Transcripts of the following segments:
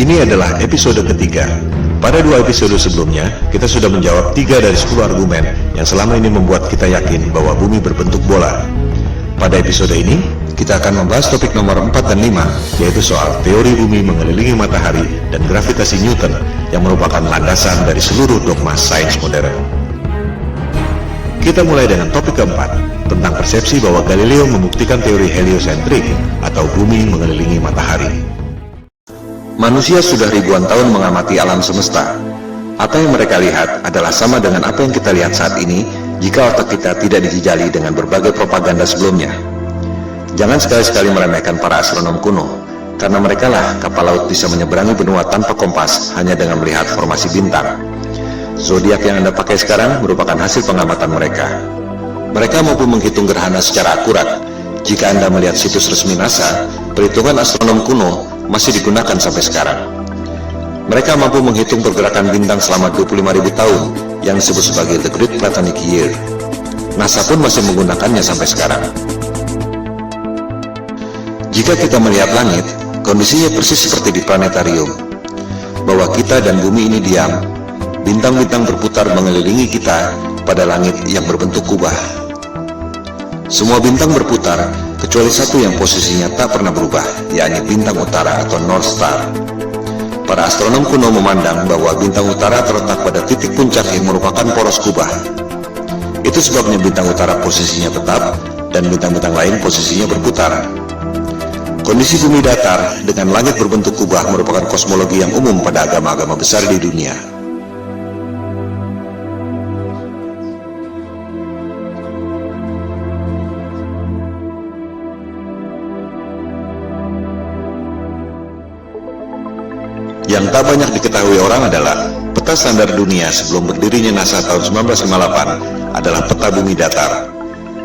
Ini adalah episode ketiga. Pada 2 episode sebelumnya, kita sudah menjawab 3 dari 10 argumen yang selama ini membuat kita yakin bahwa bumi berbentuk bola. Pada episode ini, kita akan membahas topik nomor 4 dan 5, yaitu soal teori bumi mengelilingi matahari dan gravitasi Newton yang merupakan landasan dari seluruh dogma sains modern. Kita mulai dengan topik keempat, tentang persepsi bahwa Galileo membuktikan teori heliosentrik atau bumi mengelilingi matahari. Manusia sudah ribuan tahun mengamati alam semesta. Apa yang mereka lihat adalah sama dengan apa yang kita lihat saat ini jika otak kita tidak dijejali dengan berbagai propaganda sebelumnya. Jangan sekali-sekali meremehkan para astronom kuno, karena merekalah kapal laut bisa menyeberangi benua tanpa kompas hanya dengan melihat formasi bintang. Zodiak yang Anda pakai sekarang merupakan hasil pengamatan mereka. Mereka mampu menghitung gerhana secara akurat. Jika Anda melihat situs resmi NASA, perhitungan astronom kuno masih digunakan sampai sekarang. Mereka mampu menghitung pergerakan bintang selama 25.000 tahun yang disebut sebagai The Great Platonic Year. NASA pun masih menggunakannya sampai sekarang. Jika kita melihat langit, kondisinya persis seperti di planetarium, bahwa kita dan bumi ini diam. Bintang-bintang berputar mengelilingi kita pada langit yang berbentuk kubah. Semua bintang berputar, kecuali satu yang posisinya tak pernah berubah, yakni bintang utara atau North Star. Para astronom kuno memandang bahwa bintang utara terletak pada titik puncak yang merupakan poros kubah. Itu sebabnya bintang utara posisinya tetap, dan bintang-bintang lain posisinya berputar. Kondisi bumi datar dengan langit berbentuk kubah merupakan kosmologi yang umum pada agama-agama besar di dunia. Yang tak banyak diketahui orang adalah peta standar dunia sebelum berdirinya NASA tahun 1958 adalah peta bumi datar.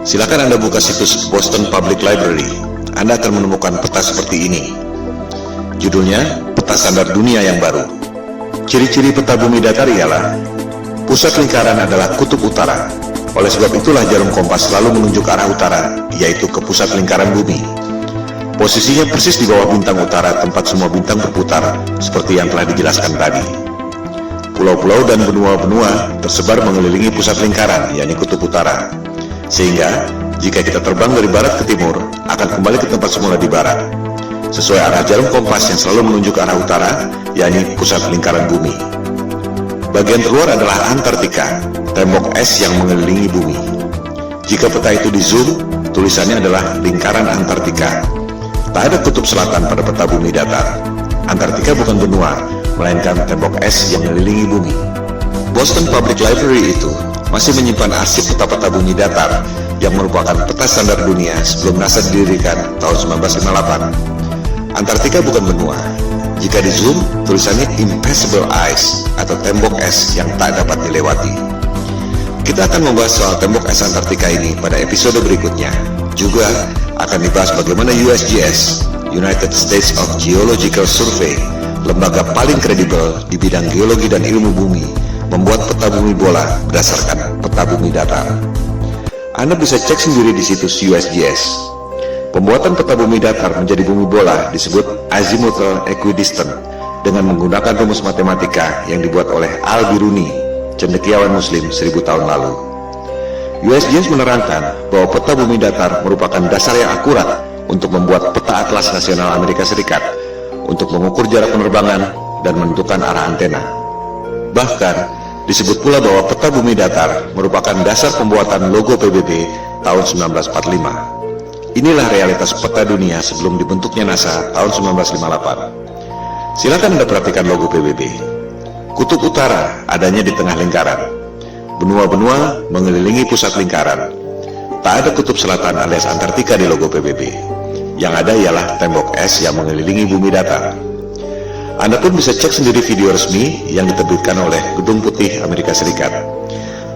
Silakan Anda buka situs Boston Public Library. Anda akan menemukan peta seperti ini. Judulnya, Peta Standar Dunia yang Baru. Ciri-ciri peta bumi datar ialah pusat lingkaran adalah kutub utara. Oleh sebab itulah jarum kompas selalu menunjuk arah utara, yaitu ke pusat lingkaran bumi. Posisinya persis di bawah bintang utara tempat semua bintang berputar, seperti yang telah dijelaskan tadi. Pulau-pulau dan benua-benua tersebar mengelilingi pusat lingkaran, yakni kutub utara. Sehingga, jika kita terbang dari barat ke timur, akan kembali ke tempat semula di barat, sesuai arah jarum kompas yang selalu menunjuk arah utara, yakni pusat lingkaran bumi. Bagian terluar adalah Antartika, tembok es yang mengelilingi bumi. Jika peta itu di zoom, tulisannya adalah lingkaran Antartika. Tak ada kutub selatan pada peta bumi datar. Antartika bukan benua, melainkan tembok es yang mengelilingi bumi. Boston Public Library itu masih menyimpan arsip peta-peta bumi datar yang merupakan peta standar dunia sebelum NASA didirikan tahun 1958. Antartika bukan benua. Jika di zoom, tulisannya Impassable Ice atau tembok es yang tak dapat dilewati. Kita akan membahas soal tembok es Antartika ini pada episode berikutnya. Juga akan dibahas bagaimana USGS, United States of Geological Survey, lembaga paling kredibel di bidang geologi dan ilmu bumi, membuat peta bumi bola berdasarkan peta bumi datar. Anda bisa cek sendiri di situs USGS. Pembuatan peta bumi datar menjadi bumi bola disebut azimuthal equidistant dengan menggunakan rumus matematika yang dibuat oleh Al-Biruni, cendekiawan muslim 1000 tahun lalu. USGS menerangkan bahwa peta bumi datar merupakan dasar yang akurat untuk membuat peta atlas nasional Amerika Serikat untuk mengukur jarak penerbangan dan menentukan arah antena. Bahkan, disebut pula bahwa peta bumi datar merupakan dasar pembuatan logo PBB tahun 1945. Inilah realitas peta dunia sebelum dibentuknya NASA tahun 1958. Silakan Anda perhatikan logo PBB. Kutub utara adanya di tengah lingkaran. Benua-benua mengelilingi pusat lingkaran. Tak ada kutub selatan alias Antartika di logo PBB. Yang ada ialah tembok es yang mengelilingi bumi datar. Anda pun bisa cek sendiri video resmi yang diterbitkan oleh Gedung Putih Amerika Serikat.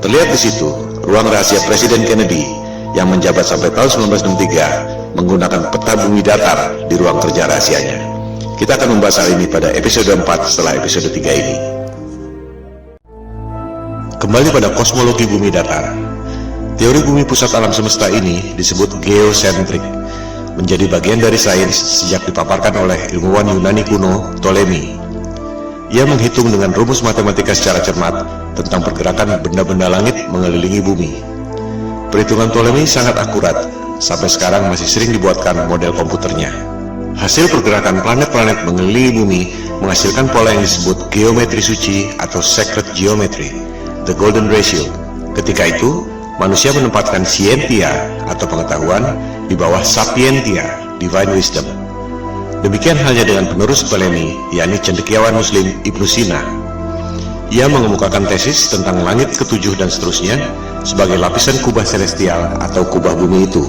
Terlihat di situ ruang rahasia Presiden Kennedy yang menjabat sampai tahun 1963 menggunakan peta bumi datar di ruang kerja rahasianya. Kita akan membahas hal ini pada episode 4 setelah episode 3 ini. Kembali pada kosmologi bumi datar. Teori bumi pusat alam semesta ini disebut geosentrik, menjadi bagian dari sains sejak dipaparkan oleh ilmuwan Yunani kuno Ptolemy. Ia menghitung dengan rumus matematika secara cermat tentang pergerakan benda-benda langit mengelilingi bumi. Perhitungan Ptolemei sangat akurat, sampai sekarang masih sering dibuatkan model komputernya. Hasil pergerakan planet-planet mengelilingi bumi menghasilkan pola yang disebut geometri suci atau sacred geometry, the golden ratio. Ketika itu, manusia menempatkan scientia atau pengetahuan di bawah sapientia, divine wisdom. Demikian halnya dengan penerus Ptolemei, yakni cendekiawan Muslim Ibnu Sina. Ia mengemukakan tesis tentang langit ketujuh dan seterusnya sebagai lapisan kubah celestial atau kubah bumi itu.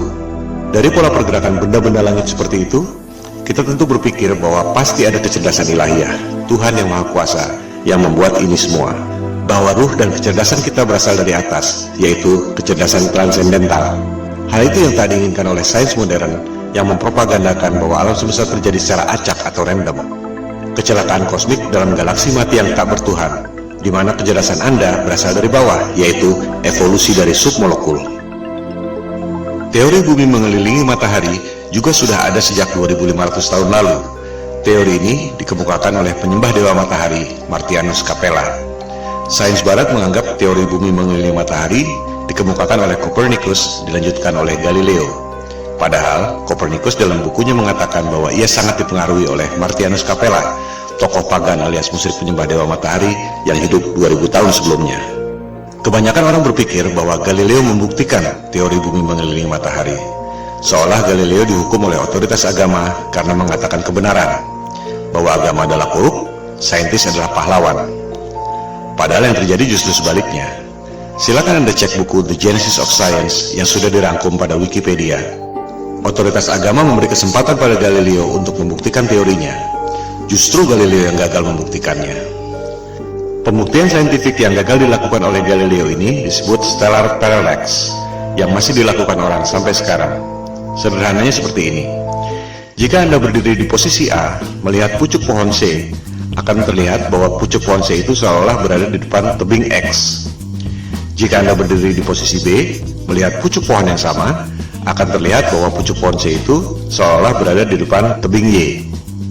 Dari pola pergerakan benda-benda langit seperti itu, kita tentu berpikir bahwa pasti ada kecerdasan ilahiyah, Tuhan yang Maha Kuasa, yang membuat ini semua. Bahwa ruh dan kecerdasan kita berasal dari atas, yaitu kecerdasan transendental. Hal itu yang tak diinginkan oleh sains modern yang mempropagandakan bahwa alam semesta terjadi secara acak atau random. Kecelakaan kosmik dalam galaksi mati yang tak bertuhan, di mana kecerdasan Anda berasal dari bawah, yaitu evolusi dari submolekul. Teori bumi mengelilingi matahari juga sudah ada sejak 2500 tahun lalu. Teori ini dikemukakan oleh penyembah dewa matahari, Martianus Capella. Sains barat menganggap teori bumi mengelilingi matahari dikemukakan oleh Copernicus, dilanjutkan oleh Galileo. Padahal, Copernicus dalam bukunya mengatakan bahwa ia sangat dipengaruhi oleh Martianus Capella, tokoh pagan alias musyrik penyembah dewa matahari yang hidup 2000 tahun sebelumnya. Kebanyakan orang berpikir bahwa Galileo membuktikan teori bumi mengelilingi matahari, seolah Galileo dihukum oleh otoritas agama karena mengatakan kebenaran, bahwa agama adalah korup, saintis adalah pahlawan. Padahal yang terjadi justru sebaliknya. Silakan Anda cek buku The Genesis of Science yang sudah dirangkum pada Wikipedia. Otoritas agama memberi kesempatan pada Galileo untuk membuktikan teorinya. Justru Galileo yang gagal membuktikannya. Pembuktian saintifik yang gagal dilakukan oleh Galileo ini disebut stellar parallax, yang masih dilakukan orang sampai sekarang. Sederhananya seperti ini. Jika Anda berdiri di posisi A, melihat pucuk pohon C, akan terlihat bahwa pucuk pohon C itu seolah berada di depan tebing X. Jika Anda berdiri di posisi B, melihat pucuk pohon yang sama, akan terlihat bahwa pucuk pohon C itu seolah berada di depan tebing Y.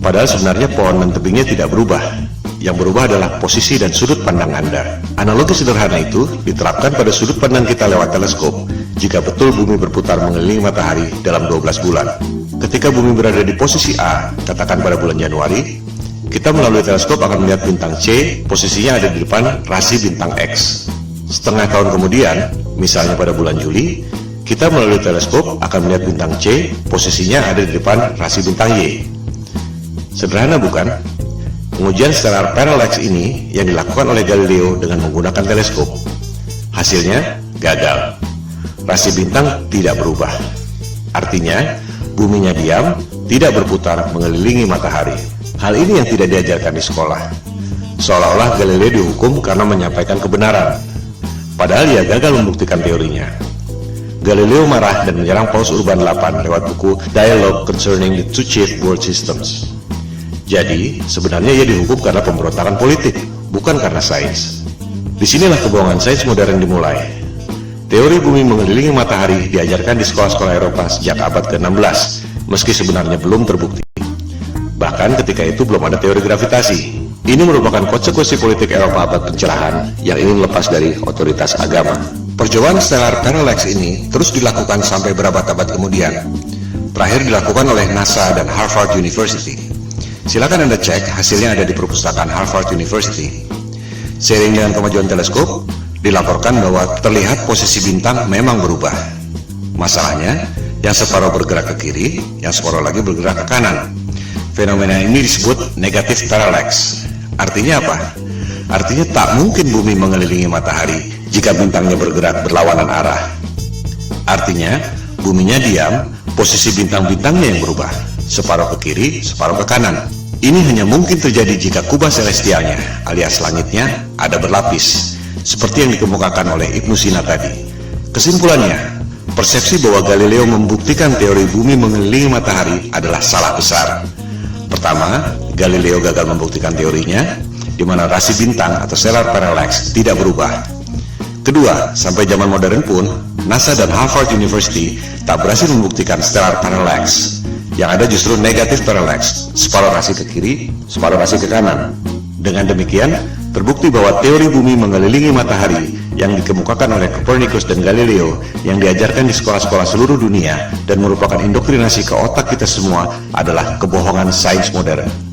Padahal sebenarnya pohon dan tebingnya tidak berubah. Yang berubah adalah posisi dan sudut pandang Anda. Analogi sederhana itu diterapkan pada sudut pandang kita lewat teleskop jika betul bumi berputar mengelilingi matahari dalam 12 bulan. Ketika bumi berada di posisi A, katakan pada bulan Januari, kita melalui teleskop akan melihat bintang C, posisinya ada di depan rasi bintang X. Setengah tahun kemudian, misalnya pada bulan Juli, kita melalui teleskop akan melihat bintang C, posisinya ada di depan rasi bintang Y. Sederhana bukan? Pengujian stellar parallax ini yang dilakukan oleh Galileo dengan menggunakan teleskop. Hasilnya gagal. Rasi bintang tidak berubah. Artinya, buminya diam, tidak berputar mengelilingi matahari. Hal ini yang tidak diajarkan di sekolah. Seolah-olah Galileo dihukum karena menyampaikan kebenaran. Padahal ia gagal membuktikan teorinya. Galileo marah dan menyerang Paus Urban VIII lewat buku Dialogue Concerning the Two Chief World Systems. Jadi, sebenarnya ia dihukum karena pemberontakan politik, bukan karena sains. Disinilah kebohongan sains modern dimulai. Teori bumi mengelilingi matahari diajarkan di sekolah-sekolah Eropa sejak abad ke-16, meski sebenarnya belum terbukti. Bahkan ketika itu belum ada teori gravitasi. Ini merupakan konsekuensi politik Eropa abad pencerahan yang ingin lepas dari otoritas agama. Percobaan stellar parallax ini terus dilakukan sampai berabad-abad kemudian. Terakhir dilakukan oleh NASA dan Harvard University. Silakan Anda cek, hasilnya ada di perpustakaan Harvard University. Seiring dengan kemajuan teleskop, dilaporkan bahwa terlihat posisi bintang memang berubah. Masalahnya, yang separuh bergerak ke kiri, yang separuh lagi bergerak ke kanan. Fenomena ini disebut negative parallax. Artinya apa? Artinya tak mungkin bumi mengelilingi matahari jika bintangnya bergerak berlawanan arah. Artinya, buminya diam, posisi bintang-bintangnya yang berubah, separuh ke kiri, separuh ke kanan. Ini hanya mungkin terjadi jika kubah celestialnya, alias langitnya, ada berlapis, seperti yang dikemukakan oleh Ibnu Sina tadi. Kesimpulannya, persepsi bahwa Galileo membuktikan teori bumi mengelilingi matahari adalah salah besar. Pertama, Galileo gagal membuktikan teorinya, di mana rasi bintang atau stellar parallax tidak berubah. Kedua, sampai zaman modern pun, NASA dan Harvard University tak berhasil membuktikan stellar parallax. Yang ada justru negatif parallax, separuh rasi ke kiri, separuh rasi ke kanan. Dengan demikian, terbukti bahwa teori bumi mengelilingi matahari yang dikemukakan oleh Copernicus dan Galileo yang diajarkan di sekolah-sekolah seluruh dunia dan merupakan indoktrinasi ke otak kita semua adalah kebohongan sains modern.